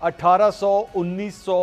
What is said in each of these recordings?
1800, 1900,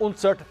59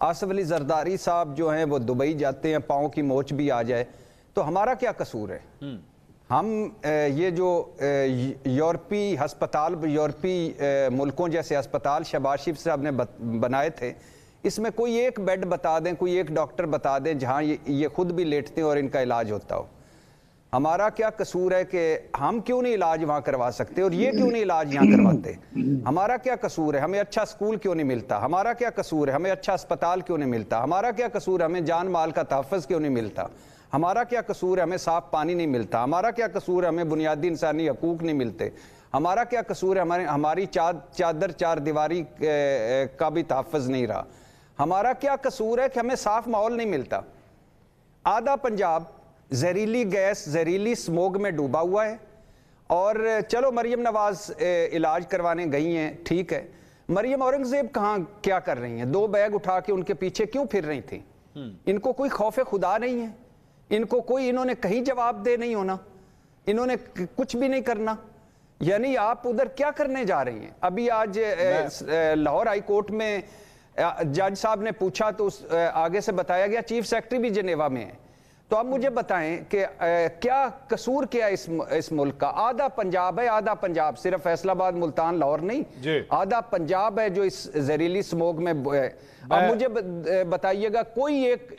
آصف علی زرداری صاحب جو ہیں وہ دبئی جاتے ہیں، پاؤں کی موچ بھی آ جائے، تو ہمارا کیا قصور ہے؟ ہم یہ جو یورپی ہسپتال، یورپی ملکوں جیسے ہسپتال شہباز شریف صاحب نے بنائے تھے، اس میں کوئی ایک بیڈ بتا دیں، کوئی ایک ڈاکٹر بتا دیں جہاں یہ خود بھی لیٹتے ہیں اور ان کا علاج ہوتا ہو۔ ہمارا کیا قصور ہے کہ ہم کیوں نہیں علاج وہاں کروا سکتے اور یہ کیوں نہیں علاج یہاں کرواتے؟ ہمارا کیا قصور ہے؟ ہمیں اچھا سکول کیوں نہیں ملتا؟ ہمارا کیا قصور ہے؟ ہمیں اچھا ہسپتال کیوں نہیں ملتا؟ ہمارا کیا قصور ہے؟ ہمیں جان مال کا تحفظ کیوں نہیں ملتا؟ ہمارا کیا قصور ہے؟ ہمیں صاف پانی نہیں ملتا؟ ہمارا کیا قصور ہے؟ ہمیں بنیادی انسانی حقوق نہیں ملتے؟ ہمارا کیا قصور ہے؟ ہماری چادر چار دیواری کا بھی تحفظ نہیں رہا؟ ہمارا کیا قصور ہے کہ ہمیں صاف ماحول نہیں ملتا؟ آدھا پنجاب زہریلی گیس، زہریلی سموگ میں ڈوبا ہوا ہے، اور چلو مریم نواز علاج کروانے گئی ہیں، ٹھیک ہے، مریم اورنگزیب کہاں کیا کر رہی ہیں؟ 2 بیگ اٹھا کے ان کے پیچھے کیوں پھر رہی تھیں؟ ان کو کوئی خوف خدا نہیں ہے؟ ان کو کوئی، انہوں نے کہیں جواب دہ نہیں ہونا؟ انہوں نے کچھ بھی نہیں کرنا؟ یعنی آپ ادھر کیا کرنے جا رہی ہیں؟ ابھی آج لاہور ہائی کورٹ میں جج صاحب نے پوچھا تو آگے سے بتایا گیا چیف سیکرٹری بھی جنیوا میں ہے۔ تو اب مجھے بتائیں کہ کیا قصور کیا اس ملک کا؟ آدھا پنجاب ہے، آدھا پنجاب، صرف فیصل آباد ملتان لاہور نہیں، آدھا پنجاب ہے جو اس زہریلی سموگ میں ہے۔ اب مجھے بتائیے گا کوئی ایک،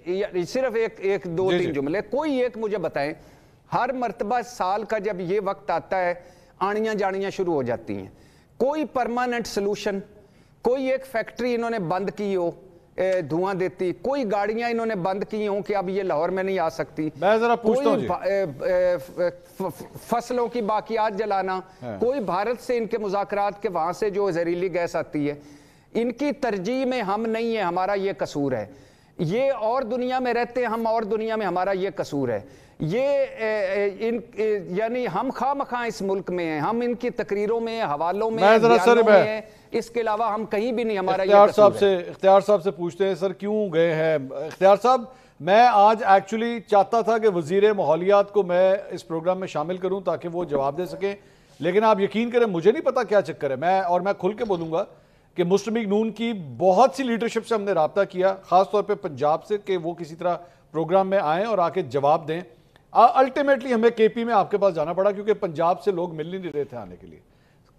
صرف ایک 2-3 جملے، کوئی ایک مجھے بتائیں، ہر مرتبہ سال کا جب یہ وقت آتا ہے آنیاں جانیاں شروع ہو جاتی ہیں، کوئی پرماننٹ سلوشن، کوئی ایک فیکٹری انہوں نے بند کی ہو دھواں دیتی، کوئی گاڑیاں انہوں نے بند کی ہوں کہ اب یہ لاہور میں نہیں آ سکتی، میں ذرا پوچھتا ہوں فصلوں کی باقیات جلانا، کوئی بھارت سے ان کے مذاکرات کے وہاں سے جو زہریلی گیس آتی ہے، ان کی ترجیح میں ہم نہیں ہیں، ہمارا یہ قصور ہے۔ یہ اور دنیا میں رہتے ہیں، ہم اور دنیا میں، ہمارا یہ قصور ہے۔ یعنی ہم خواہ مخواہ اس ملک میں ہیں، ہم ان کی تقریروں میں، حوالوں میں، بیانوں میں ہیں، اس کے علاوہ ہم کہیں بھی نہیں، ہمارا یہ قصور ہے۔ اختیار صاحب سے پوچھتے ہیں سر کیوں گئے ہیں؟ اختیار صاحب، میں آج ایکچولی چاہتا تھا کہ وزیر ماحولیات کو میں اس پروگرام میں شامل کروں تاکہ وہ جواب دے سکیں، لیکن آپ یقین کریں مجھے نہیں پتا کیا چکر ہے۔ میں کھل کے بولوں گا کہ مسلم لیگ نون کی بہت سی لیڈرشپ سے ہم نے رابطہ کیا، خاص طور پہ پنجاب سے، کہ وہ کسی طرح پروگرام میں آئیں اور آ کے جواب دیں۔ الٹیمیٹلی ہمیں کے پی میں آپ کے پاس جانا پڑا کیونکہ پنجاب سے لوگ مل نہیں رہے تھے آنے کے لیے۔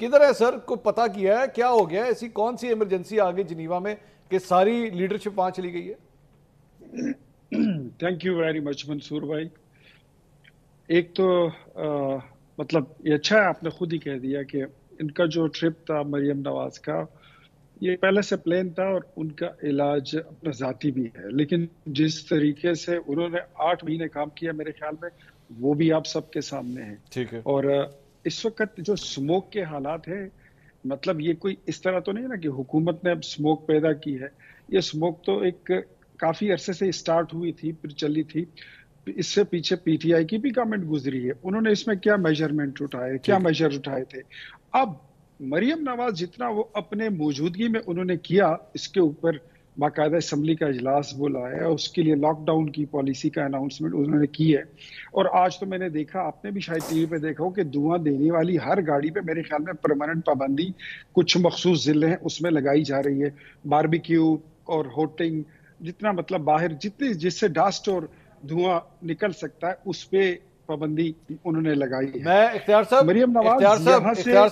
کدھر ہے سر؟ کو پتہ کیا ہے کیا ہو گیا ہے؟ ایسی کون سی ایمرجنسی آ گئی جنیوا میں کہ ساری لیڈرشپ وہاں چلی گئی ہے؟ تھینک یو ویری مچ منصور بھائی۔ ایک تو مطلب یہ اچھا ہے آپ نے خود ہی کہہ دیا کہ ان کا جو ٹرپ تھا مریم نواز کا، یہ پہلے سے پلان تھا اور ان کا علاج اپنا ذاتی بھی ہے، لیکن جس طریقے سے انہوں نے 8 مہینے کام کیا میرے خیال میں وہ بھی آپ سب کے سامنے ہے۔ ٹھیک ہے۔ اور اس وقت جو سموک کے حالات ہیں، مطلب یہ کوئی اس طرح تو نہیں نا کہ حکومت نے اب سموک پیدا کی ہے، یہ سموک تو ایک کافی عرصے سے اسٹارٹ ہوئی تھی، پھر چلی تھی، اس سے پیچھے پی ٹی آئی کی بھی گورنمنٹ گزری ہے، انہوں نے اس میں کیا میجرمنٹ اٹھائے، کیا میجر اٹھائے تھے۔ اب مریم نواز جتنا وہ اپنے موجودگی میں انہوں نے کیا، اس کے اوپر باقاعدہ اسمبلی کا اجلاس بولا ہے اور اس کے لیے لاک ڈاؤن کی پالیسی کا اناؤنسمنٹ انہوں نے کی ہے۔ اور آج تو میں نے دیکھا، آپ نے بھی شاید ٹی وی پہ دیکھا ہو کہ دھواں دینے والی ہر گاڑی پہ میرے خیال میں پرماننٹ پابندی کچھ مخصوص ضلع ہیں اس میں لگائی جا رہی ہے۔ باربیکیو اور ہوٹنگ، جتنا مطلب باہر جس سے ڈسٹ اور دھواں نکل سکتا ہے اس پہ پابندی انہوں نے لگائی ہے۔ میں اختیار صاحب، مریم نواز اختیار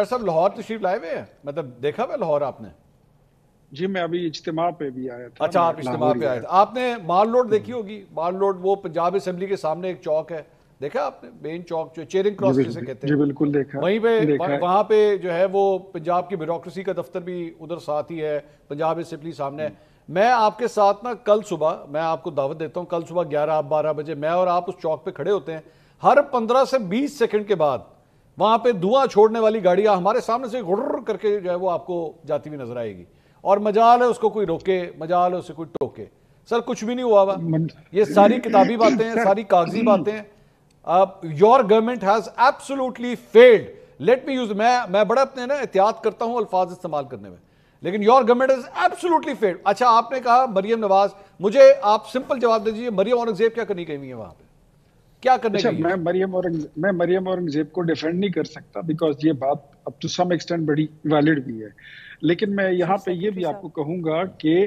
صاحب لاہور تشریف لائے ہوئے ہیں؟ مطلب دیکھا ہوا لاہور آپ نے؟ جی میں ابھی اجتماع پہ بھی آیا تھا۔ اچھا آپ اجتماع پہ آئے تھے۔ آپ نے مال روڈ دیکھی ہوگی، مال روڈ وہ پنجاب اسمبلی کے سامنے ایک چوک ہے، دیکھا آپ نے؟ مین چوک جو چیرنگ کراس جسے کہتے ہیں، جی بالکل دیکھا۔ وہیں پہ وہاں پہ جو ہے وہ پنجاب کی بیوروکریسی کا دفتر بھی ادھر ساتھ ہی ہے، پنجاب اسمبلی سامنے۔ میں آپ کے ساتھ نا کل صبح، میں آپ کو دعوت دیتا ہوں، کل صبح 11-12 بجے میں اور آپ اس چوک پہ کھڑے ہوتے ہیں، ہر 15 سے 20 سیکنڈ کے بعد وہاں پہ دھواں چھوڑنے والی گاڑیاں ہمارے سامنے سے غر کر کے جو ہے وہ آپ کو جاتی ہوئی نظر آئے گی، اور مجال ہے اس کو کوئی روکے، مجال ہے اسے کوئی ٹوکے۔ سر کچھ بھی نہیں ہوا ہوا، یہ ساری کتابی باتیں ہیں، ساری کاغذی باتیں ہیں۔ Your government has absolutely field, let me use, میں بڑا اپنے نا احتیاط کرتا ہوں الفاظ استعمال کرنے میں، لیکن your government has absolutely field. اچھا آپ نے کہا مریم نواز، مجھے آپ سمپل جواب دے دیجیے، مریم اورنگزیب کیا کرنی گئی ہوئی ہے وہاں پہ؟ کیا کرنے گئی ہے؟ میں مریم اورنگزیب کو ڈیفینڈ نہیں کر سکتا، بیکاز یہ بات اب ٹو سم ایکسٹینٹ بڑی ویلڈ بھی ہے، لیکن میں یہاں پہ یہ بھی آپ کو کہوں گا کہ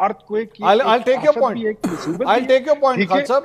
earthquake? I'll take your point. I'll take your point, Khan Sahab.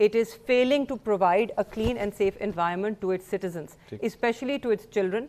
it is failing to provide a clean and safe environment to its citizens, especially to its children,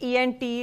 ENT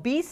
20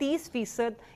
30%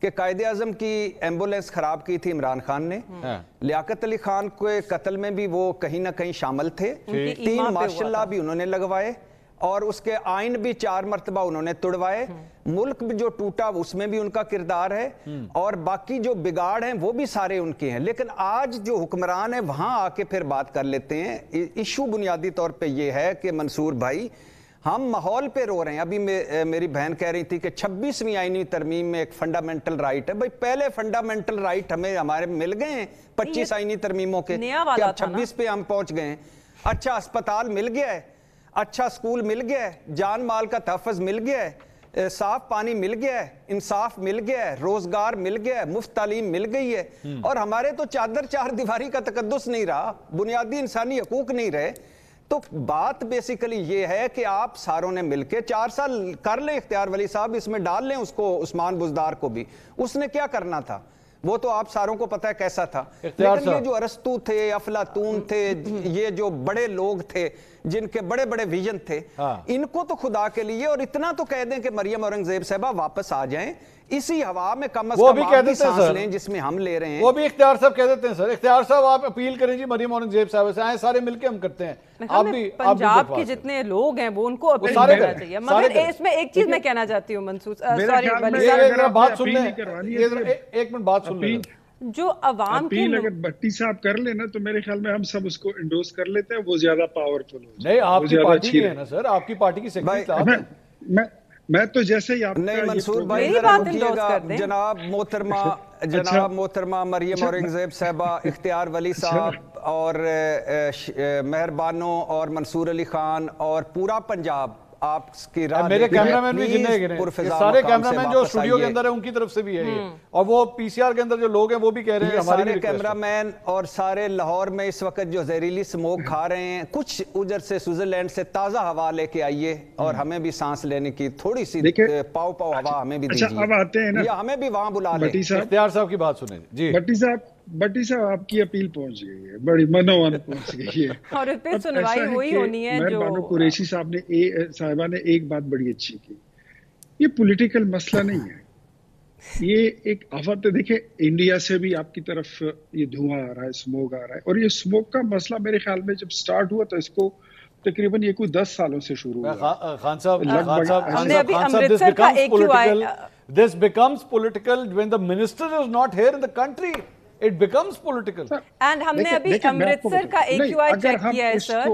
کہ قائد اعظم کی ایمبولینس خراب کی تھی عمران خان نے، لیاقت علی خان کے قتل میں بھی وہ کہیں نہ کہیں شامل تھے، 3 ماشاء اللہ بھی انہوں نے لگوائے، اور اس کے آئین بھی 4 مرتبہ انہوں نے توڑوائے، ملک بھی جو ٹوٹا اس میں بھی ان کا کردار ہے، اور باقی جو بگاڑ ہیں وہ بھی سارے ان کے ہیں۔ لیکن آج جو حکمران ہیں وہاں آ کے پھر بات کر لیتے ہیں۔ ایشو بنیادی طور پہ یہ ہے کہ منصور بھائی ہم ماحول پہ رو رہے ہیں۔ ابھی میری بہن کہہ رہی تھی کہ 26ویں آئینی ترمیم میں ایک فنڈامنٹل رائٹ ہے۔ بھائی پہلے فنڈامنٹل رائٹ ہمارے مل گئے ہیں 25 آئینی ترمیموں کے، کہ اب 26 پہ ہم پہنچ گئے ہیں۔ اچھا اسپتال مل گیا ہے، اچھا سکول مل گیا ہے، جان مال کا تحفظ مل گیا ہے، صاف پانی مل گیا ہے، انصاف مل گیا ہے، روزگار مل گیا ہے، مفت تعلیم مل گئی ہے، اور ہمارے تو چار دیواری کا تقدس نہیں رہا، بنیادی انسانی حقوق نہیں رہے۔ تو بات بیسیکلی یہ ہے کہ آپ ساروں نے مل کے 4 سال کر لیں اختیار ولی صاحب، اس میں ڈال لیں اس کو عثمان بزدار کو بھی، اس نے کیا کرنا تھا وہ تو آپ ساروں کو پتہ ہے کیسا تھا۔ لیکن یہ جو ارسطو تھے، افلاطون تھے، یہ جو بڑے لوگ تھے جن کے بڑے بڑے ویژن تھے، ان کو تو خدا کے لیے اور اتنا تو کہہ دیں کہ مریم اورنگزیب صاحبہ واپس آ جائیں، اسی ہوا میں کم از کم آپ بھی سانس لیں جس میں ہم لے رہے ہیں۔ وہ بھی اختیار صاحب کہہ دیتے ہیں سر، اختیار صاحب آپ اپیل کریں جی مریم اورنگزیب صاحب سے، آئیں سارے مل کے ہم کرتے ہیں۔ آپ بھی پنجاب کے جتنے لوگ ہیں وہ ان کو اپیل کرنا چاہیے، مگر اس میں ایک چیز میں کہنا چاہتی ہوں منصور، سوری ولی صاحب بات سن لیں، ایک منٹ بات سن لیں۔ جو عوام کی اپیل اگر بھٹی صاحب کر لیں نا تو میرے خیال میں ہم سب اس کو انڈوز کر لیتے ہیں، وہ زیادہ پاورفل ہو جائے۔ نہیں آپ کی پارٹی کی ہے نا سر، آپ کی پارٹی کی سیکرٹری صاحب ہیں۔ میں تو جیسے ہی آپ نہیں منصور بھائی ذرا رکیے گا، جناب محترمہ مریم اورنگزیب صاحبہ، اختیار ولی صاحب اور مہربانوں اور منصور علی خان اور پورا پنجاب آپ کی راہ میرے کیمرامین بھی جنہیں گریں، سارے کیمرامین جو اسٹوڈیو کے اندر ہیں ان کی طرف سے بھی ہے یہ، اور وہ پی سی آر کے اندر جو لوگ ہیں وہ بھی کہہ رہے ہیں ہماری سارے کیمرامین اور سارے لاہور میں اس وقت جو زہریلی سموک کھا رہے ہیں، کچھ ادھر سے سوئٹزرلینڈ سے تازہ ہوا لے کے آئیے اور ہمیں بھی سانس لینے کی تھوڑی سی پاؤ ہوا ہمیں بھی دیجیے، اب آتے ہیں نا، یا ہمیں بھی وہاں بلا لیں۔ اختیار صاحب کی بات سنیں جی۔ بھٹی صاحب آپ کی اپیل پہنچ گئی ہے، بڑی منوان پہنچ گئی ہے، اور پھر سنوائی وہی ہونی ہے جو بانو قریشی صاحبہ نے ایک بات بڑی اچھی کی، یہ پولیٹیکل مسئلہ نہیں ہے، یہ ایک آفت ہے۔ دیکھیں انڈیا سے بھی آپ کی طرف یہ دھواں آ رہا ہے، سموگ آ رہا ہے، اور یہ سموگ کا مسئلہ میرے خیال میں جب سٹارٹ ہوا تو اس کو تقریباً یہ کوئی 10 سالوں سے شروع ہوا۔ خان صاحب this becomes political when the minister is not here in the country, it becomes political. and ہم نے ابھی امرتسر کا AQI چیک کیا ہے سر،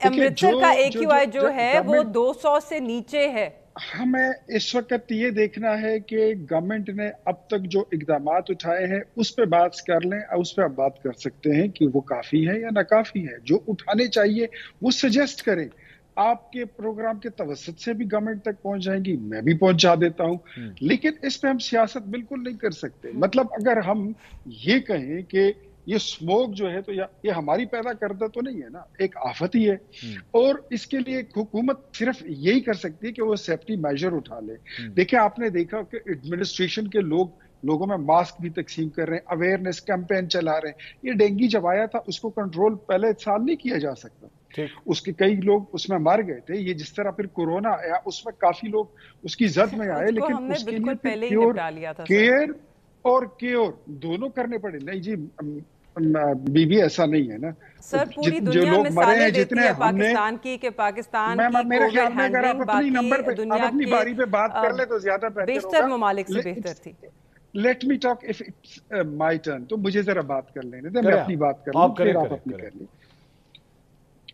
امرتسر کا AQI جو ہے وہ 200 سے نیچے ہے۔ ہمیں اس وقت یہ دیکھنا ہے کہ گورنمنٹ نے اب تک جو اقدامات اٹھائے ہیں اس پہ بات کر لیں، اس پہ آپ بات کر سکتے ہیں کہ وہ کافی ہے یا ناکافی ہے، جو اٹھانے چاہیے وہ سجیسٹ کریں۔ آپ کے پروگرام کے توسط سے بھی گورنمنٹ تک پہنچ جائیں گی، میں بھی پہنچا دیتا ہوں، لیکن اس پہ ہم سیاست بالکل نہیں کر سکتے۔ مطلب اگر ہم یہ کہیں کہ یہ سموگ جو ہے تو یہ ہماری پیدا کردہ تو نہیں ہے نا، ایک آفت ہی ہے، اور اس کے لیے حکومت صرف یہی کر سکتی ہے کہ وہ سیفٹی میجر اٹھا لے۔ دیکھیں آپ نے دیکھا کہ ایڈمنسٹریشن کے لوگوں میں ماسک بھی تقسیم کر رہے ہیں، اویئرنیس کیمپین چلا رہے ہیں۔ یہ ڈینگی جب آیا تھا اس کو کنٹرول پہلے سال نہیں کیا جا سکتا، اس کے کئی لوگ اس میں مر گئے تھے۔ یہ جس طرح پھر کورونا آیا اس میں کافی لوگ اس کی زد میں آئے، لیکن اس کے لیے کیئر اور کیور دونوں کرنے پڑے۔ نہیں جی بی بی ایسا نہیں ہے نا سر، پوری دنیا مثالیں دیتی ہے پاکستان کی کہ پاکستان کی کووڈ ہینڈلنگ باقی دنیا اپنی باری پہ بات کر لے تو زیادہ بیشتر ممالک سے بہتر تھی۔ Let me talk if it's my turn, تو مجھے ذرا بات کر لینے دیں، میں اپنی بات کر لوں پھر آپ اپنی کر لیں۔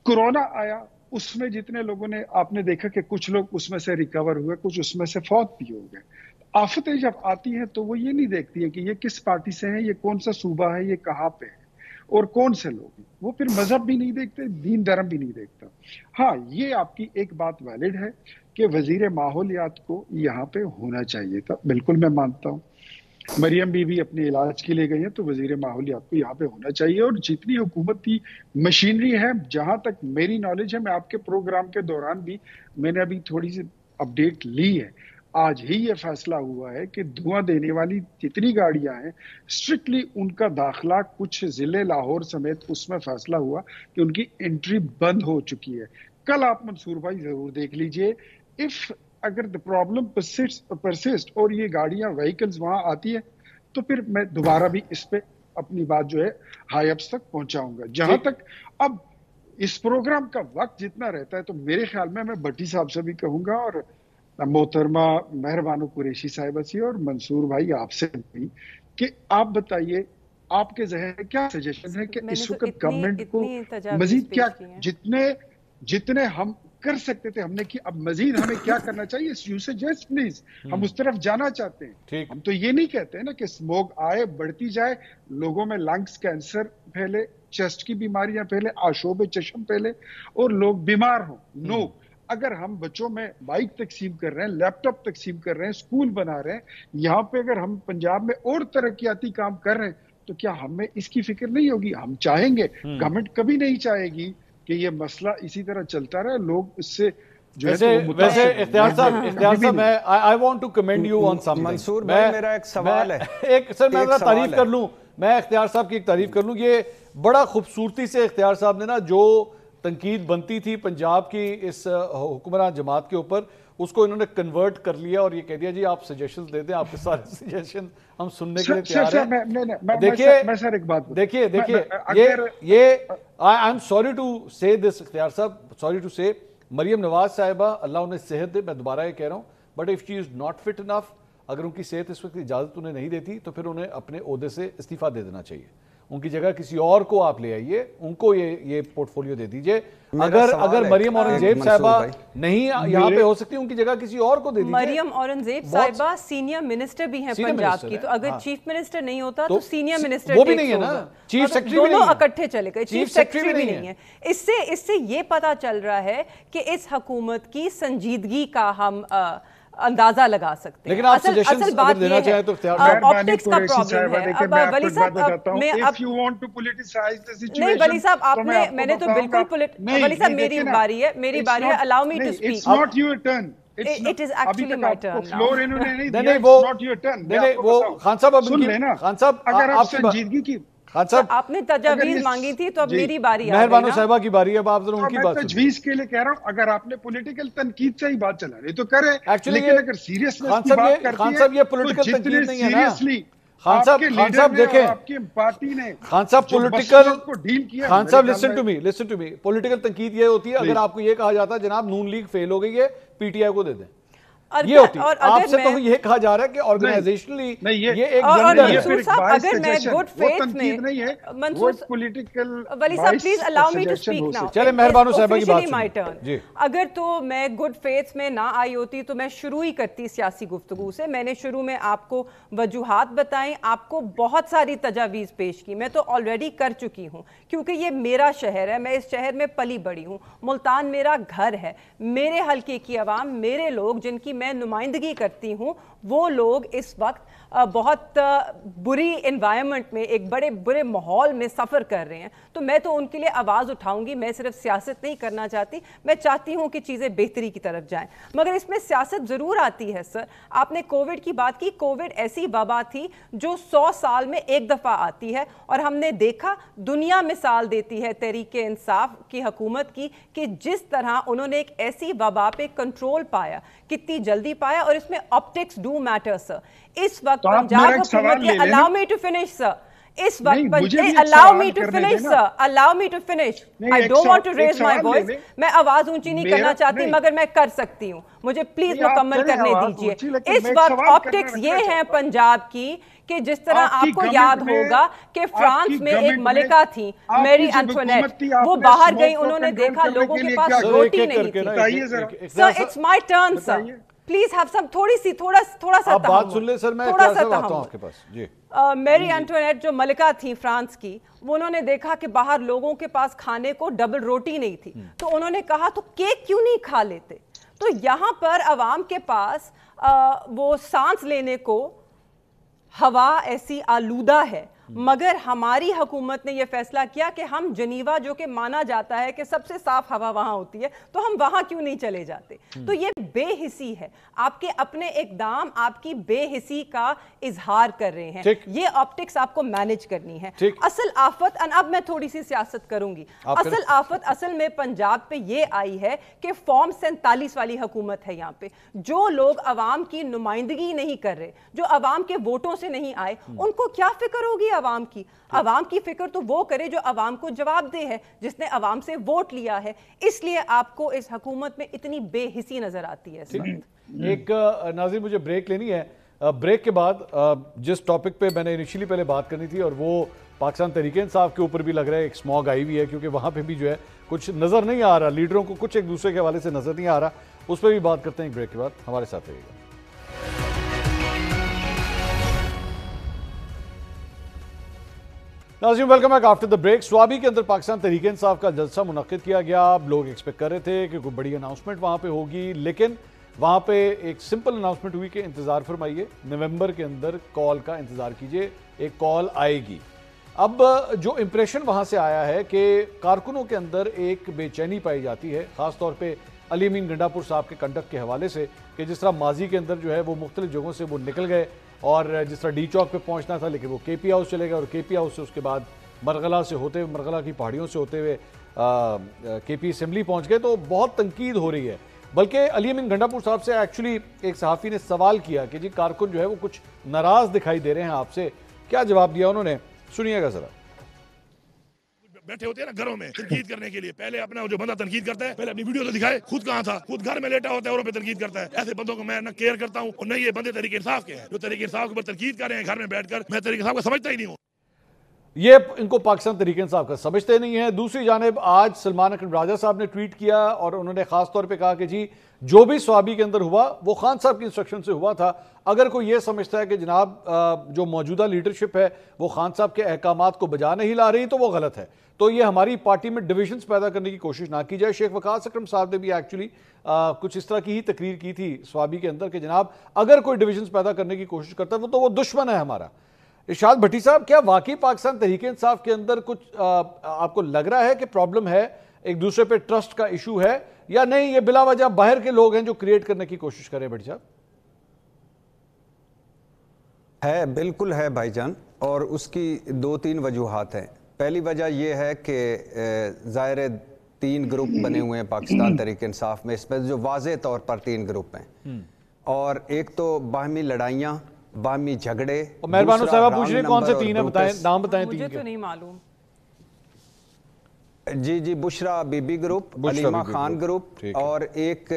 کورونا آیا، اس میں جتنے لوگوں نے آپ نے دیکھا کہ کچھ لوگ اس میں سے ریکور ہوئے، کچھ اس میں سے فوت بھی ہو گئے۔ آفتیں جب آتی ہیں تو وہ یہ نہیں دیکھتی ہیں کہ یہ کس پارٹی سے ہیں، یہ کون سا صوبہ ہے، یہ کہاں پہ ہے اور کون سے لوگ ہیں۔ وہ پھر مذہب بھی نہیں دیکھتے، دین دھرم بھی نہیں دیکھتا۔ ہاں یہ آپ کی ایک بات ویلڈ ہے کہ وزیر ماحولیات کو یہاں پہ ہونا چاہیے تھا، بالکل میں مانتا ہوں۔ مریم بی بھی اپنے علاج کے لیے گئی ہیں تو وزیر ماحولیات کو یہاں پہ ہونا چاہیے، اور جتنی حکومت کی مشینری ہے، جہاں تک میری نالج ہے، میں آپ کے پروگرام کے دوران بھی میں نے ابھی تھوڑی سی اپڈیٹ لی ہے، آج ہی یہ فیصلہ ہوا ہے کہ دھواں دینے والی جتنی گاڑیاں ہیں اسٹرکٹلی ان کا داخلہ کچھ ضلع لاہور سمیت اس میں فیصلہ ہوا کہ ان کی انٹری بند ہو چکی ہے۔ کل آپ منصور بھائی ضرور دیکھ لیجئے، اف اگر the problem persist اور یہ گاڑیاں وہیکلز وہاں آتی ہے تو پھر میں دوبارہ بھی اس پہ اپنی بات جو ہے ہائی اپس تک پہنچاؤں گا. جہاں تک اب اس پروگرام کا وقت جتنا رہتا ہے تو میرے خیال میں بھٹی صاحب سے بھی کہوں گا اور محترمہ مہربانو قریشی صاحبہ سے اور منصور بھائی آپ سے بھی کہ آپ بتائیے آپ کے ذہن میں کیا سجیشن ہے کہ اس وقت گورنمنٹ کو مزید کیا جتنے ہم کر سکتے تھے ہم نے کی اب مزید ہمیں کیا کرنا چاہیے؟ You suggest please. ہم اس طرف جانا چاہتے ہیں. ہم تو یہ نہیں کہتے ہیں نا کہ اسموک آئے بڑھتی جائے لوگوں میں لنگس کینسر پھیلے چیسٹ کی بیماریاں پھیلے آشوب چشم پھیلے اور لوگ بیمار ہوں. نو اگر ہم بچوں میں بائک تقسیم کر رہے ہیں لیپ ٹاپ تقسیم کر رہے ہیں اسکول بنا رہے ہیں یہاں پہ اگر ہم پنجاب میں اور ترقیاتی کام کر رہے ہیں تو کیا ہمیں اس کی فکر نہیں ہوگی؟ ہم چاہیں گے گورنمنٹ کبھی نہیں چاہے گی کہ یہ مسئلہ اسی طرح چلتا رہے لوگ اس سے ویسے اختیار صاحب میں I want to commend you on something. منصور بھائی میرا ایک سوال ہے ایک سر میں تعریف کر لوں میں اختیار صاحب کی ایک تعریف کر لوں یہ بڑا خوبصورتی سے اختیار صاحب نے نا جو تنقید بنتی تھی پنجاب کی اس حکمراں جماعت کے اوپر اس کو انہوں نے کنورٹ کر لیا اور یہ کہہ دیا جی آپ سجیشنز دے دیں آپ کے سارے سجیشن ہم سننے کے لیے تیار ہیں. دیکھیے یہ I am sorry to say this اختیار صاحب sorry to say Maryam Nawaz صاحبہ اللہ انہیں صحت دے میں دوبارہ یہ کہہ رہا ہوں but if she is not fit enough اگر ان کی صحت اس وقت اجازت انہیں نہیں دیتی تو پھر انہیں اپنے عہدے سے استعفیٰ دے دینا چاہیے. ان کی جگہ کسی اور کو آپ لے آئیے ان کو یہ پورٹ فولیو دے دیجئے. اگر مریم اورنگزیب صاحبہ نہیں یہاں پہ ہو سکتی ان کی جگہ کسی اور کو دے دیجئے. مریم اورنگزیب صاحبہ سینئر منسٹر بھی ہیں پنجاب کی تو اگر چیف منسٹر نہیں ہوتا تو سینئر منسٹر وہ بھی نہیں ہے نا چیف سیکرٹری بھی نہیں ہے دونوں اکٹھے چلے گئے چیف سیکرٹری بھی نہیں ہے. اس سے یہ پتا چل رہا ہے کہ اس حکومت کی سنجیدگی کا ہم اندازہ لگا سکتے ہیں. لیکن آپ سجیشنز اگر دینا چاہیں تو اختیار آپٹکس کا پرابلم ہے. اب ولی صاحب میں نہیں ولی صاحب آپ نے میں نے تو بالکل ولی صاحب میری باری ہے allow me to speak. It's not your turn. It is actually my turn now. Floor انہوں نے نہیں دیا. نہیں not your turn. وہ خان صاحب اب سن لینا خان صاحب اگر آپ سنجیدگی کی خان صاحب آپ نے تجاویز مانگی تھی تو اب میری باری مہربانو صاحبہ کی باری ہے اب آپ ذرا ان کی بات میں تجویز کے لیے کہہ رہا ہوں اگر آپ نے پولیٹیکل تنقید سے ہی بات چلا رہی تو کرے لیکن اگر سیریسنس کی بات کرتی خان صاحب یہ پولیٹیکل تنقید نہیں ہے نا خان صاحب دیکھیں آپ کی پارٹی نے خان صاحب پولیٹیکل خان صاحب لسن ٹو می پولیٹیکل تنقید یہ ہوتی ہے اگر آپ کو یہ کہا جاتا ہے جناب نون لیگ فیل ہو گئی ہے پی ٹی آئی کو دے دیں یہ ہوتی ہے. آپ سے تو یہ کہا جا رہا ہے کہ آرگنائزیشنلی یہ ایک منصور صاحب اگر میں گڈ فیتھ میں منصور ولی صاحب please allow me to speak now چلیں مہربانو صاحبہ کی بات سنیں. اگر تو میں گڈ فیتھ میں نہ آئی ہوتی تو میں شروع ہی کرتی سیاسی گفتگو سے. میں نے شروع میں آپ کو وجوہات بتائیں آپ کو بہت ساری تجاویز پیش کی میں تو آلریڈی کر چکی ہوں کیونکہ یہ میرا شہر ہے میں اس شہر میں پلی بڑی ہوں. ملتان میرا گھر ہے میرے حلقے کی عوام میرے لوگ جن کی میں نمائندگی کرتی ہوں وہ لوگ اس وقت بہت بری انوائرمنٹ میں ایک بڑے برے ماحول میں سفر کر رہے ہیں تو میں تو ان کے لیے آواز اٹھاؤں گی. میں صرف سیاست نہیں کرنا چاہتی میں چاہتی ہوں کہ چیزیں بہتری کی طرف جائیں مگر اس میں سیاست ضرور آتی ہے. سر آپ نے کووڈ کی بات کی کووڈ ایسی وبا تھی جو 100 سال میں ایک دفعہ آتی ہے اور ہم نے دیکھا دنیا مثال دیتی ہے تحریک انصاف کی حکومت کی کہ جس طرح انہوں نے ایک ایسی وبا پہ کنٹرول پایا کتنی جلدی پایا اور اس میں آپٹکس ڈو میٹر. سر اس وقت پنجاب حکومت کے allow me to finish sir اس وقت allow me to finish sir allow me to finish I don't want to raise my voice میں آواز اونچی نہیں کرنا چاہتی مگر میں کر سکتی ہوں مجھے پلیز مکمل کرنے دیجئے. اس وقت آپٹکس یہ ہیں پنجاب کی کہ جس طرح آپ کو یاد ہوگا کہ فرانس میں ایک ملکہ تھی میری اینٹوانیٹ وہ باہر گئی انہوں نے دیکھا لوگوں کے پاس روٹی نہیں تھی. سر it's my turn sir please have some تھوڑا سا آپ بات سن لیں سر میں آتا ہوں آپ کے پاس. جی میری اینٹوانیٹ جو ملکہ تھی فرانس کی وہ انہوں نے دیکھا کہ باہر لوگوں کے پاس کھانے کو ڈبل روٹی نہیں تھی تو انہوں نے کہا تو کیک کیوں نہیں کھا لیتے. تو یہاں پر عوام کے پاس وہ سانس لینے کو ہوا ایسی آلودہ ہے مگر ہماری حکومت نے یہ فیصلہ کیا کہ ہم جنیوا جو کہ مانا جاتا ہے کہ سب سے صاف ہوا وہاں ہوتی ہے تو ہم وہاں کیوں نہیں چلے جاتے. تو یہ بے حسی ہے, آپ کے اپنے اقدام آپ کی بے حسی کا اظہار کر رہے ہیں. یہ آپٹکس آپ کو مینج کرنی ہے. اصل آفت, اب میں تھوڑی سی سیاست کروں گی, اصل آفت اصل میں پنجاب پہ یہ آئی ہے کہ فارم 47 والی حکومت ہے یہاں پہ. جو لوگ عوام کی نمائندگی نہیں کر رہے, جو عوام کے ووٹوں سے نہیں آئے, ان کو کیا فکر ہوگی عوام کی؟ عوام کی فکر تو وہ کرے جو عوام کو جواب دے ہے, جس نے عوام سے ووٹ لیا ہے. اس لیے آپ کو اس حکومت میں اتنی بے حسی نظر آتی ہے اس وقت. ایک ناظرین مجھے بریک لینی ہے. بریک کے بعد جس ٹاپک پہ میں نے انیشلی پہلے بات کرنی تھی, اور وہ پاکستان تحریک انصاف کے اوپر بھی لگ رہا ہے ایک اسموگ آئی ہوئی ہے, کیونکہ وہاں پہ بھی جو ہے کچھ نظر نہیں آ رہا, لیڈروں کو کچھ ایک دوسرے کے حوالے سے نظر نہیں آ رہا, اس پہ بھی بات کرتے ہیں ایک بریک کے بعد. ہمارے ساتھ رہیے گا. ناظرین welcome back after the break. Swabi کے اندر پاکستان تحریک انصاف کا جلسہ منعقد کیا گیا. لوگ ایکسپیکٹ کر رہے تھے کہ کوئی بڑی اناؤنسمنٹ وہاں پہ ہوگی, لیکن وہاں پہ ایک سمپل اناؤنسمنٹ ہوئی کہ انتظار فرمائیے, نومبر کے اندر کال کا انتظار کیجئے, ایک کال آئے گی. اب جو امپریشن وہاں سے آیا ہے کہ کارکنوں کے اندر ایک بے چینی پائی جاتی ہے, خاص طور پہ علی امین گنڈاپور صاحب کے کنڈکٹ کے حوالے سے, کہ جس طرح ماضی کے اندر جو ہے وہ مختلف جگہوں سے وہ نکل گئے, اور جس طرح ڈی چوک پہ پہنچنا تھا لیکن وہ کے پی ہاؤس چلے گئے, اور کے پی ہاؤس سے اس کے بعد مرغلہ سے ہوتے ہوئے, مرغلہ کی پہاڑیوں سے ہوتے ہوئے کے پی اسمبلی پہنچ گئے. تو بہت تنقید ہو رہی ہے. بلکہ علی امین گنڈاپور صاحب سے ایکچولی ایک صحافی نے سوال کیا کہ جی کارکن جو ہے وہ کچھ ناراض دکھائی دے رہے ہیں آپ سے, کیا جواب دیا انہوں نے, سنیے گا ذرا. بیٹھے ہوتے ہیں نا گھروں میں تنقید کرنے کے لیے, پہلے اپنا جو بندہ تنقید کرتا ہے پہلے اپنی ویڈیو تو دکھائے خود کہاں تھا, خود گھر میں لیٹا ہوتا ہے, اوروں پہ تنقید کرتا ہے. ایسے بندوں کو میں نہ کیئر کرتا ہوں, اور نہ یہ بندے تحریک انصاف کے ہیں جو تحریک انصاف کے اوپر تنقید کر رہے ہیں گھر میں بیٹھ کر. میں تحریک انصاف کو سمجھتا ہی نہیں ہوں. یہ ان کو پاکستان تحریک انصاف کا سمجھتے نہیں ہیں. دوسری جانب آج سلمان اکرم راجہ صاحب نے ٹویٹ کیا, اور انہوں نے خاص طور پہ کہا کہ جی جو بھی سوابی کے اندر ہوا وہ خان صاحب کی انسٹرکشن سے ہوا تھا. اگر کوئی یہ سمجھتا ہے کہ جناب جو موجودہ لیڈرشپ ہے وہ خان صاحب کے احکامات کو بجا نہیں لا رہی تو وہ غلط ہے. تو یہ ہماری پارٹی میں ڈویژنز پیدا کرنے کی کوشش نہ کی جائے. شیخ وقاص اکرم صاحب نے بھی ایکچولی کچھ اس طرح کی ہی تقریر کی تھی سوابی کے اندر کہ جناب اگر کوئی ڈویژنز پیدا کرنے کی کوشش کرتا ہے تو وہ دشمن ہے ہمارا. ارشاد بھٹی صاحب, کیا واقعی پاکستان تحریک انصاف کے اندر کچھ آپ کو لگ رہا ہے کہ پرابلم ہے, ایک دوسرے پہ ٹرسٹ کا ایشو ہے, یا نہیں یہ بلا وجہ باہر کے لوگ ہیں جو کریٹ کرنے کی کوشش کریں؟ بھٹی صاحب ہے, بالکل ہے بھائی جان, اور اس کی 2-3 وجوہات ہیں. پہلی وجہ یہ ہے کہ ظاہر 3 گروپ بنے ہوئے ہیں پاکستان تحریک انصاف میں, اس میں جو واضح طور پر 3 گروپ ہیں, اور ایک تو باہمی لڑائیاں, باہمی جھگڑے. مہربانو صاحبہ پوچھ رہے ہیں کون سے 3 ہیں, بتائیں نام بتائیں. 3 مجھے تو نہیں معلوم. جی بشرا بی بی گروپ, علیمہ خان گروپ, اور ایک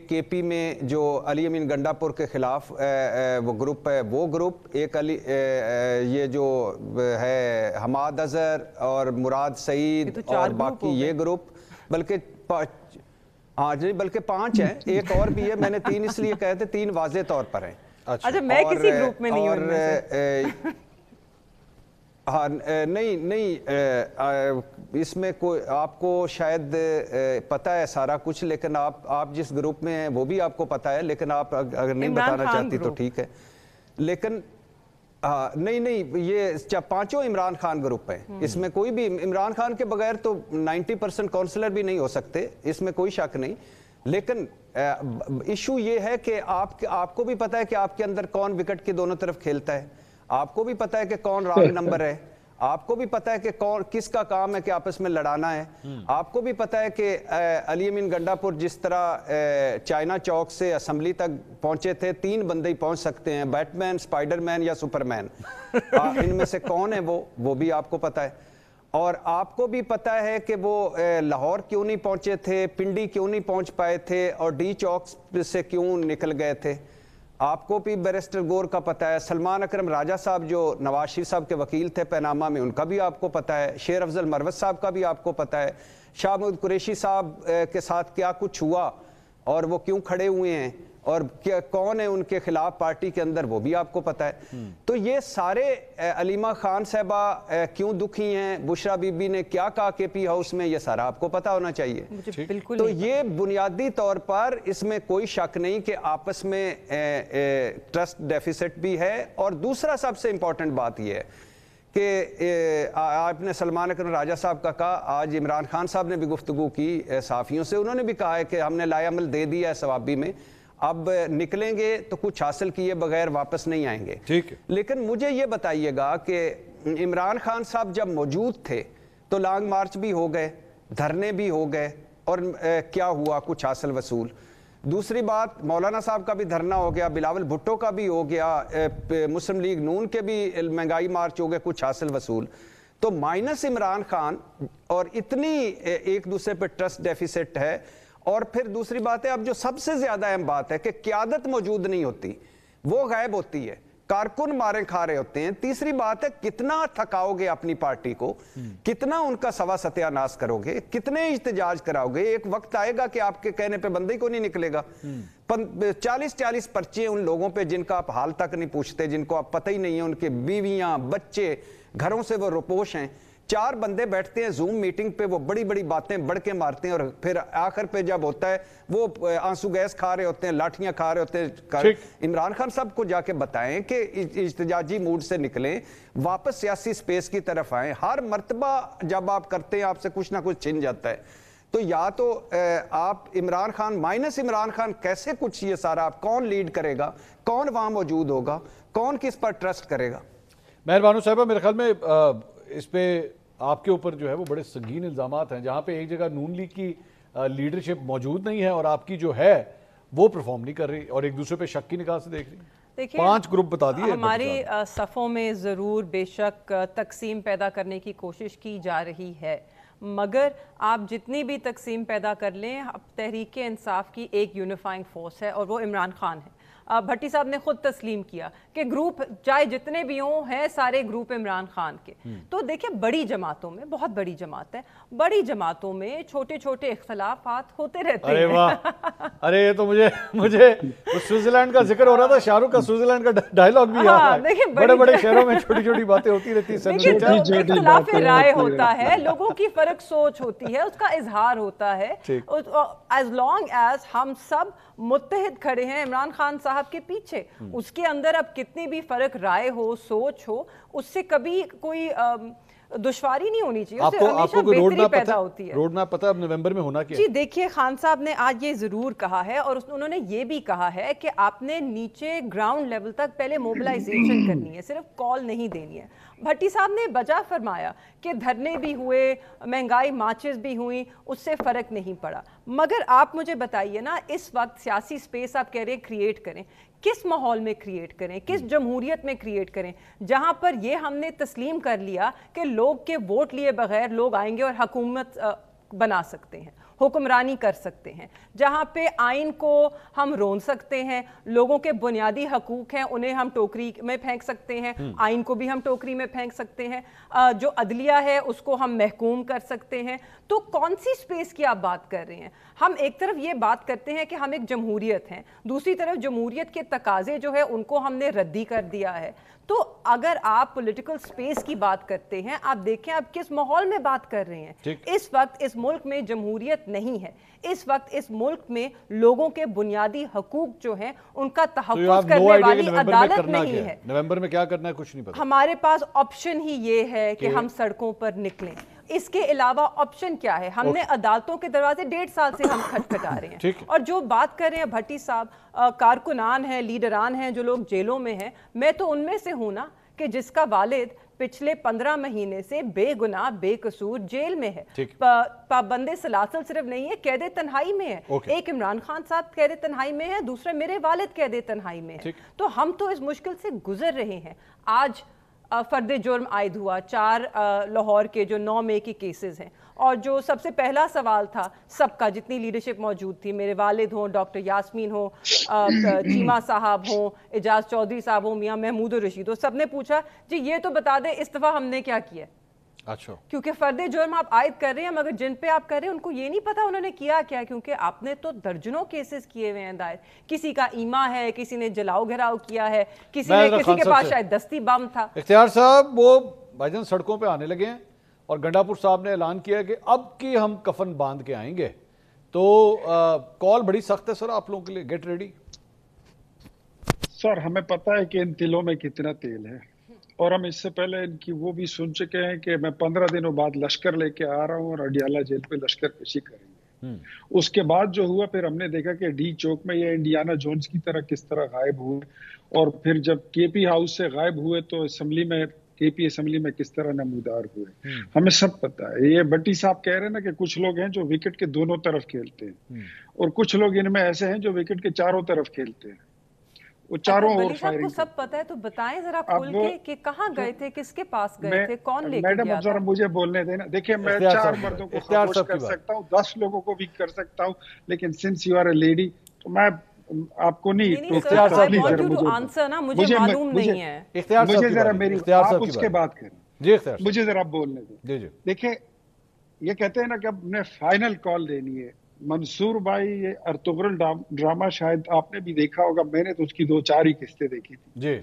کے پی میں جو علی امین گنڈاپور کے خلاف وہ گروپ ہے وہ گروپ, ایک یہ جو ہے حماد اظہر اور مراد سعید اور باقی یہ گروپ, بلکہ ہاں جی بلکہ 5 ہیں, ایک اور بھی ہے. میں نے 3 اس لیے کہے تھے 3 واضح طور پر ہیں. اچھا میں کسی گروپ میں نہیں ہوں. ہاں نہیں اس میں کوئی آپ کو شاید پتہ ہے سارا کچھ, لیکن آپ جس گروپ میں ہیں وہ بھی آپ کو پتہ ہے, لیکن آپ اگر نہیں بتانا چاہتی تو ٹھیک ہے. لیکن نہیں یہ 5 عمران خان گروپ ہیں. اس میں کوئی بھی عمران خان کے بغیر تو 90% کونسلر بھی نہیں ہو سکتے, اس میں کوئی شک نہیں. لیکن ایشو یہ ہے کہ آپ کو بھی پتہ ہے کہ آپ کے اندر کون وکٹ کے دونوں طرف کھیلتا ہے, آپ کو بھی پتہ ہے کہ کون رانگ نمبر ہے, آپ کو بھی پتہ ہے کہ کس کا کام ہے کہ آپس میں لڑانا ہے. آپ کو بھی پتہ ہے کہ علی امین گنڈاپور جس طرح چائنا چوک سے اسمبلی تک پہنچے تھے, 3 بندے ہی پہنچ سکتے ہیں, بیٹ مین, سپائڈر مین یا سپر مین. ان میں سے کون ہے وہ بھی آپ کو پتہ ہے. اور آپ کو بھی پتہ ہے کہ وہ لاہور کیوں نہیں پہنچے تھے, پنڈی کیوں نہیں پہنچ پائے تھے, اور ڈی چوک سے کیوں نکل گئے تھے. آپ کو بھی بیرسٹر گور کا پتہ ہے. سلمان اکرم راجہ صاحب جو نواز شریف صاحب کے وکیل تھے پیناما میں, ان کا بھی آپ کو پتہ ہے. شیر افضل مروت صاحب کا بھی آپ کو پتہ ہے. شاہ محمود قریشی صاحب کے ساتھ کیا کچھ ہوا اور وہ کیوں کھڑے ہوئے ہیں, اور کون ہے ان کے خلاف پارٹی کے اندر, وہ بھی آپ کو پتہ ہے. تو یہ سارے, علیمہ خان صاحبہ کیوں دکھی ہیں, بشرا بی بی نے کیا کہا کے پی ہاؤس میں, یہ سارا آپ کو پتہ ہونا چاہیے. تو یہ بنیادی طور پر اس میں کوئی شک نہیں کہ آپس میں ٹرسٹ ڈیفیسٹ بھی ہے. اور دوسرا سب سے امپورٹنٹ بات یہ ہے کہ آپ نے سلمان اکرم راجہ صاحب کا کہا، آج عمران خان صاحب نے بھی گفتگو کی صحافیوں سے، انہوں نے بھی کہا ہے کہ ہم نے لائے عمل دے دیا ہے ثوابی میں، اب نکلیں گے تو کچھ حاصل کیے بغیر واپس نہیں آئیں گے. ٹھیک ہے. لیکن مجھے یہ بتائیے گا کہ عمران خان صاحب جب موجود تھے تو لانگ مارچ بھی ہو گئے، دھرنے بھی ہو گئے، اور کیا ہوا؟ کچھ حاصل وصول. دوسری بات، مولانا صاحب کا بھی دھرنا ہو گیا، بلاول بھٹو کا بھی ہو گیا، مسلم لیگ نون کے بھی مہنگائی مارچ ہو گئے، کچھ حاصل وصول. تو مائنس عمران خان اور اتنی ایک دوسرے پہ ٹرسٹ ڈیفیسٹ ہے. اور پھر دوسری بات ہے، اب جو سب سے زیادہ اہم بات ہے کہ قیادت موجود نہیں ہوتی، وہ غائب ہوتی ہے، کارکن مارے کھا رہے ہوتے ہیں. تیسری بات ہے، کتنا تھکاؤ گے اپنی پارٹی کو، کتنا ان کا سوا ستیہ ناش کرو گے، کتنے احتجاج کراؤ گے. ایک وقت آئے گا کہ آپ کے کہنے پہ بندے کو نہیں نکلے گا. 40 پرچے ان لوگوں پہ جن کا آپ حال تک نہیں پوچھتے، جن کو آپ پتہ ہی نہیں ہے، ان کے بیویاں بچے گھروں سے وہ روپوش ہیں. 4 بندے بیٹھتے ہیں زوم میٹنگ پہ، وہ بڑی بڑی باتیں بڑھ کے مارتے ہیں، اور پھر آخر پہ جب ہوتا ہے وہ آنسو گیس کھا رہے ہوتے ہیں، لاٹھیاں کھا رہے ہوتے ہیں. عمران خان صاحب کو جا کے بتائیں کہ احتجاجی موڈ سے نکلیں، واپس سیاسی سپیس کی طرف آئیں. ہر مرتبہ جب آپ کرتے ہیں آپ سے کچھ نہ کچھ چھن جاتا ہے. تو یا تو آپ عمران خان مائنس عمران خان کیسے کچھ یہ سارا، کون لیڈ کرے گا، کون وہاں موجود ہوگا، کون کس پر ٹرسٹ کرے گا؟ مہر بانو صاحبہ، میرے خیال میں اس پہ آپ کے اوپر جو ہے وہ بڑے سنگین الزامات ہیں، جہاں پہ ایک جگہ نون لیگ کی لیڈرشپ موجود نہیں ہے اور آپ کی جو ہے وہ پرفارم نہیں کر رہی اور ایک دوسرے پہ شک کی نگاہ سے دیکھ رہی. دیکھیں 5 گروپ بتا دیے ہماری صفوں میں ضرور بے شک تقسیم پیدا کرنے کی کوشش کی جا رہی ہے، مگر آپ جتنی بھی تقسیم پیدا کر لیں، تحریک انصاف کی ایک یونیفائنگ فورس ہے اور وہ عمران خان ہے. بھٹی صاحب نے خود تسلیم کیا کہ گروپ چاہے جتنے بھی ہوں ہیں سارے گروپ عمران خان کے. تو دیکھیں بڑی جماعتوں میں، بہت بڑی جماعت ہے، بڑی جماعتوں میں چھوٹے چھوٹے اختلافات ہوتے رہتے ہیں. ارے واہ، ارے یہ تو مجھے سوئٹزرلینڈ کا ذکر ہو رہا تھا، شاہ رخ کا سوئٹزرلینڈ کا ڈائلاگ بھی یاد ہے. بڑے بڑے شہروں میں چھوٹی چھوٹی باتیں ہوتی رہتی ہیں، اختلاف رائے ہوتا ہے، لوگوں کی فرق سوچ ہوتی ہے، اس کا اظہار ہوتا ہے. ایز لانگ ایز ہم سب متحد کھڑے ہیں عمران خان صاحب کے پیچھے، اس کے اندر اب کتنی بھی فرق رائے ہو، سوچ ہو، اس سے کبھی کوئی دشواری نہیں ہونی چاہیے، اس سے ہمیشہ بہتری پیدا ہوتی ہے. روڈ میپ پتہ ہے اب نومبر میں ہونا کیا ہے؟ جی دیکھیے، خان صاحب نے آج یہ ضرور کہا ہے اور انہوں نے یہ بھی کہا ہے کہ آپ نے نیچے گراؤنڈ لیول تک پہلے موبلائزیشن کرنی ہے، صرف کال نہیں دینی ہے. بھٹی صاحب نے بجا فرمایا کہ دھرنے بھی ہوئے، مہنگائی مارچز بھی ہوئیں، اس سے فرق نہیں پڑا. مگر آپ مجھے بتائیے نا، اس وقت سیاسی سپیس آپ کہہ رہے ہیں کریٹ کریں، کس ماحول میں کریٹ کریں، کس جمہوریت میں کریٹ کریں جہاں پر یہ ہم نے تسلیم کر لیا کہ لوگ کے ووٹ لیے بغیر لوگ آئیں گے اور حکومت بنا سکتے ہیں، حکمرانی کر سکتے ہیں، جہاں پہ آئین کو ہم رون سکتے ہیں، لوگوں کے بنیادی حقوق ہیں انہیں ہم ٹوکری میں پھینک سکتے ہیں، آئین کو بھی ہم ٹوکری میں پھینک سکتے ہیں، جو عدلیہ ہے اس کو ہم محکوم کر سکتے ہیں. تو کون سی سپیس کی آپ بات کر رہے ہیں؟ ہم ایک طرف یہ بات کرتے ہیں کہ ہم ایک جمہوریت ہیں، دوسری طرف جمہوریت کے تقاضے جو ہے ان کو ہم نے ردی کر دیا ہے. تو اگر آپ پولیٹیکل سپیس کی بات کرتے ہیں، آپ دیکھیں آپ کس ماحول میں بات کر رہے ہیں. اس وقت اس ملک میں جمہوریت نہیں ہے، اس وقت اس ملک میں لوگوں کے بنیادی حقوق جو ہیں ان کا تحفظ کرنے والی عدالت نہیں ہے. نومبر میں کیا کرنا ہے کچھ نہیں پتا. ہمارے پاس آپشن ہی یہ ہے کہ ہم سڑکوں پر نکلیں. اس کے علاوہ آپشن کیا ہے؟ ہم نے عدالتوں کے دروازے 1.5 سال سے ہم کھٹکھٹا رہے ہیں. اور جو بات کر رہے ہیں بھٹی صاحب، کارکنان ہیں، لیڈران ہیں جو لوگ جیلوں میں ہیں، میں تو ان میں سے ہوں نا کہ جس کا والد پچھلے 15 مہینے سے بے گناہ بے قصور جیل میں ہے. پابند سلاسل صرف نہیں ہے، قید تنہائی میں ہے. ایک عمران خان صاحب قید تنہائی میں ہے، دوسرے میرے والد قید تنہائی میں ہے. تو ہم تو اس مشکل سے گزر رہے ہیں. آج فرد جرم عائد ہوا 4 لاہور کے جو 9 مئی کی کیسز ہیں، اور جو سب سے پہلا سوال تھا سب کا، جتنی لیڈرشپ موجود تھی، میرے والد ہوں، ڈاکٹر یاسمین ہوں، چیمہ صاحب ہوں، اعجاز چودھری صاحب ہوں، میاں محمود الرشید ہو، سب نے پوچھا جی یہ تو بتا دیں اس دفعہ ہم نے کیا کیا. اچھا، کیونکہ فرد جرم آپ عائد کر رہے ہیں مگر جن پہ آپ کر رہے ہیں ان کو یہ نہیں پتا انہوں نے کیا کیا، کیونکہ آپ نے تو درجنوں کیسز کیے ہوئے ہیں دائر. کسی کا ایما ہے، کسی نے جلاؤ گھراؤ کیا ہے، کسی کے پاس شاید دستی بم تھا. اختیار صاحب، وہ بھائی جان سڑکوں پہ آنے لگے ہیں اور گنڈا پور صاحب نے اعلان کیا کہ اب کی ہم کفن باندھ کے آئیں گے. تو کال بڑی سخت ہے سر آپ لوگوں کے لیے، گیٹ ریڈی. سر ہمیں پتہ ہے کہ ان تلوں میں کتنا تیل ہے، اور ہم اس سے پہلے ان کی وہ بھی سن چکے ہیں کہ میں 15 دنوں بعد لشکر لے کے آ رہا ہوں اور اڈیالہ جیل پہ لشکر کشی کریں گے. اس کے بعد جو ہوا پھر ہم نے دیکھا کہ ڈی چوک میں یہ انڈیانا جونز کی طرح کس طرح غائب ہوئے, اور پھر جب کے پی ہاؤس سے غائب ہوئے تو اسمبلی میں کے پی اسمبلی میں کس طرح نمودار ہوئے. ہمیں سب پتا ہے. یہ بٹی صاحب کہہ رہے ہیں نا کہ کچھ لوگ ہیں جو وکٹ کے دونوں طرف کھیلتے ہیں, اور کچھ لوگ ان میں ایسے ہیں جو وکٹ کے چاروں طرف کھیلتے ہیں. وہ چاروں اور فائرنگ کو سب پتا ہے تو بتائیں ذرا کھول کے کہ کہاں گئے تھے, کس کے پاس گئے تھے, کون لے کے گیا تھا. میڈم ذرا مجھے بولنے دینا. دیکھیں میں 4 مردوں کو خاموش کر سکتا ہوں, 10 لوگوں کو بھی کر سکتا ہوں, لیکن since you are a lady تو میں آپ کو نہیں. مجھے معلوم نہیں ہے. مجھے ذرا میری آپ اس کے بات کریں, مجھے ذرا بولنے دیں. دیکھیں یہ کہتے ہیں نا کہ اب نے فائنل کال دینی ہے. منصور بھائی یہ ارطغرل ڈرامہ شاید آپ نے بھی دیکھا ہوگا, میں نے تو اس کی 2-4 ہی قسطیں دیکھی تھی جی.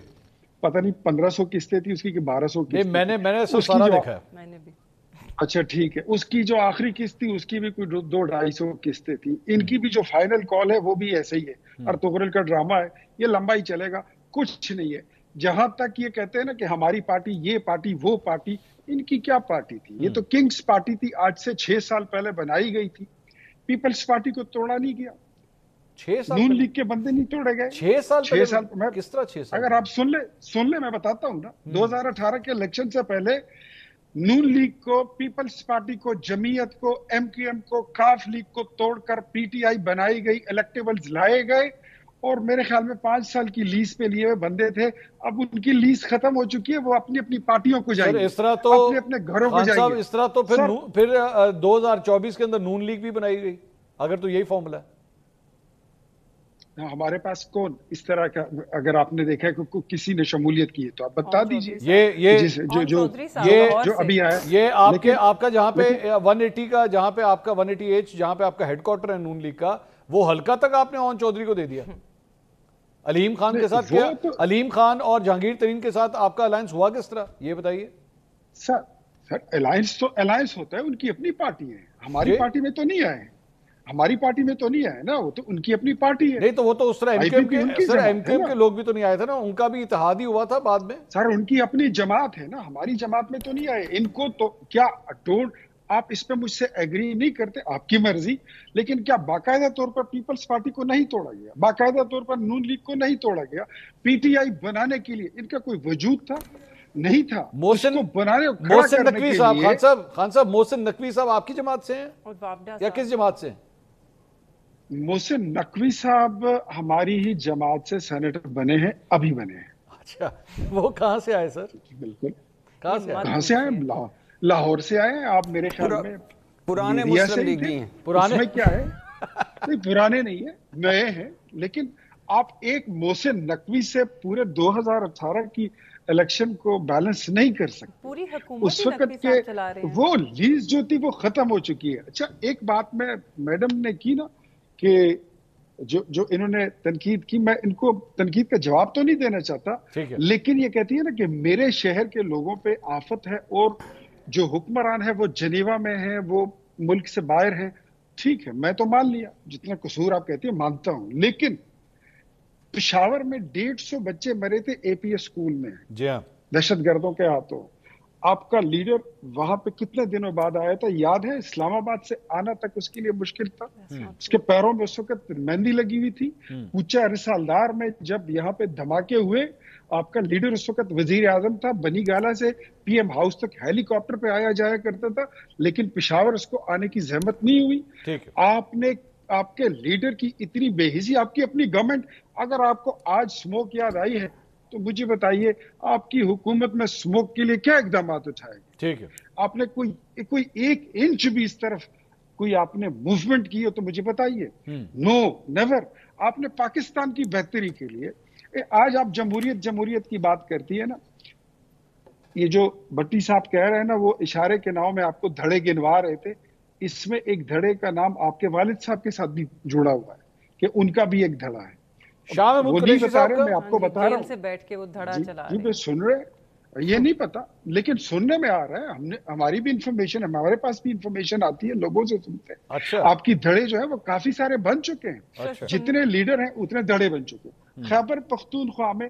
پتہ نہیں 1500 قسطیں تھی اس کی کہ 1200 قسطیں. میں نے سارا دیکھا. میں نے بھی. اچھا ٹھیک ہے. اس کی جو آخری قسط تھی اس کی بھی کوئی 200-250 قسطیں تھی. ان کی بھی جو فائنل کال ہے وہ بھی ایسے ہی ہے. ارطغرل کا ڈرامہ ہے, یہ لمبا ہی چلے گا, کچھ نہیں ہے. جہاں تک یہ کہتے ہیں نا کہ ہماری پارٹی, یہ پارٹی, وہ پارٹی, ان کی کیا پارٹی تھی؟ یہ تو کنگز پارٹی تھی, آج سے 6 سال پہلے بنائی گئی تھی. پیپلز پارٹی کو توڑا نہیں گیا. 6 سال نون لیگ کے بندے نہیں توڑے گئے. 6 سال کس طرح 6 سال؟ اگر آپ سن لیں میں بتاتا ہوں نا. 2018 کے الیکشن سے پہلے نون لیگ کو, پیپلز پارٹی کو, جمعیت کو, ایم کیو ایم کو, کاف لیگ کو توڑ کر پی ٹی آئی بنائی گئی, الیکٹیبلز لائے گئے, اور میرے خیال میں 5 سال کی لیز پہ لیے ہوئے بندے تھے. اب ان کی لیز ختم ہو چکی ہے, وہ اپنی اپنی پارٹیوں کو جائیں گے, اپنے اپنے گھروں کو جائیں گے. اس طرح تو پھر 2024 کے اندر نون لیگ بھی بنائی گئی, اگر تو یہی فارمولا ہے. ہمارے پاس کون اس طرح کا, اگر آپ نے دیکھا ہے کہ کسی نے شمولیت کی ہے تو آپ بتا دیجئے. جو ابھی آیا یہ آپ کا جہاں پہ 180 کا, جہاں پہ آپ کا 180H, جہاں پہ آپ کا ہیڈ کوارٹر ہے نون لیگ کا, وہ حلقہ تک آپ نے اون چودھری کو دے دیا. علیم خان کے ساتھ کیا, علیم خان اور جہانگیر ترین کے ساتھ آپ کا الائنس ہوا کس طرح, یہ بتائیے. سر الائنس تو الائنس ہوتا ہے, ان کی اپنی پارٹی ہے. ہماری پارٹی میں تو نہیں آئے, ہماری پارٹی میں تو نہیں آئے نا, وہ تو ان کی اپنی پارٹی ہے. نہیں تو وہ تو اس طرح ایم کیو ایم کے لوگ بھی تو نہیں آئے تھے نا, ان کا بھی اتحاد ہی ہوا تھا بعد میں. سر ان کی اپنی جماعت ہے نا, ہماری جماعت میں تو نہیں آئے. ان کو تو کیا آپ اس پہ مجھ سے ایگری نہیں کرتے, آپ کی مرضی, لیکن کیا باقاعدہ طور پر پیپلز پارٹی کو نہیں توڑا گیا, باقاعدہ طور پر نون لیگ کو نہیں توڑا گیا؟ پی ٹی آئی بنانے کے لیے ان کا کوئی وجود تھا؟ نہیں تھا. محسن نقوی صاحب, خان صاحب محسن نقوی صاحب آپ کی جماعت سے ہیں یا کس جماعت سے ہیں؟ محسن نقوی صاحب ہماری ہی جماعت سے سینیٹر بنے ہیں, ابھی بنے ہیں. اچھا, وہ کہاں سے آئے سر؟ بالکل کہاں سے آئے؟ لاہور سے آئے ہیں. آپ میرے خیال میں پرانے مسلم لیگی ہیں. پرانے میں کیا ہے, نہیں پرانے نہیں ہیں, نئے ہیں. لیکن آپ ایک محسن نقوی سے پورے 2018 کی الیکشن کو بیلنس نہیں کر سکتے. پوری حکومت اس وقت کے وہ لیز جو تھی وہ ختم ہو چکی ہے. اچھا ایک بات میں میڈم نے کی نا کہ جو انہوں نے تنقید کی, میں ان کو تنقید کا جواب تو نہیں دینا چاہتا, لیکن یہ کہتی ہے نا کہ میرے شہر کے لوگوں پہ آفت ہے, اور جو حکمران ہے وہ جنیوا میں ہے, وہ ملک سے باہر ہے. ٹھیک ہے, میں تو مان لیا, جتنا قصور آپ کہتی ہیں مانتا ہوں, لیکن پشاور میں 150 بچے مرے تھے اے پی ایس اسکول میں دہشت گردوں کے ہاتھوں. آپ کا لیڈر وہاں پہ کتنے دنوں بعد آیا تھا, یاد ہے؟ اسلام آباد سے آنا تک اس کے لیے مشکل تھا. اس کے پیروں میں اس وقت مہندی لگی ہوئی تھی. کوچہ رسالدار میں جب یہاں پہ دھماکے ہوئے, آپ کا لیڈر اس وقت وزیر اعظم تھا, بنی گالا سے پی ایم ہاؤس تک ہیلی کاپٹر پہ آیا جایا کرتا تھا, لیکن پشاور اس کو آنے کی زحمت نہیں ہوئی. آپ کے لیڈر کی اتنی بے حسی, آپ کی اپنی گورنمنٹ, اگر آپ کو آج سموک یاد آئی ہے تو مجھے بتائیے آپ کی حکومت میں سموک کے لیے کیا اقدامات اٹھائے گے؟ ٹھیک ہے, آپ نے کوئی 1 انچ بھی اس طرف کوئی آپ نے موومنٹ کی ہو تو مجھے بتائیے. نو, نیور. آپ نے پاکستان کی بہتری کے لیے, آج آپ جمہوریت کی بات کرتی ہے نا, یہ جو بٹی صاحب کہہ رہے ہیں نا, وہ اشارے کے نام میں آپ کو دھڑے گنوا رہے تھے. اس میں ایک دھڑے کا نام آپ کے والد صاحب کے ساتھ بھی جڑا ہوا ہے کہ ان کا بھی ایک دھڑا ہے. وہ نہیں بتا رہے, میں آپ کو بتا رہا ہوں. سے بیٹھ کے وہ دھڑا چلا رہے ہیں. سن رہے, یہ نہیں پتا, لیکن سننے میں آ رہا ہے. ہماری بھی انفارمیشن, ہمارے پاس بھی انفارمیشن آتی ہے, لوگوں سے سنتے ہیں. آپ کی دھڑے جو ہے وہ کافی سارے بن چکے ہیں. جتنے لیڈر ہیں اتنے دھڑے بن چکے ہیں. خیبر پختونخوا میں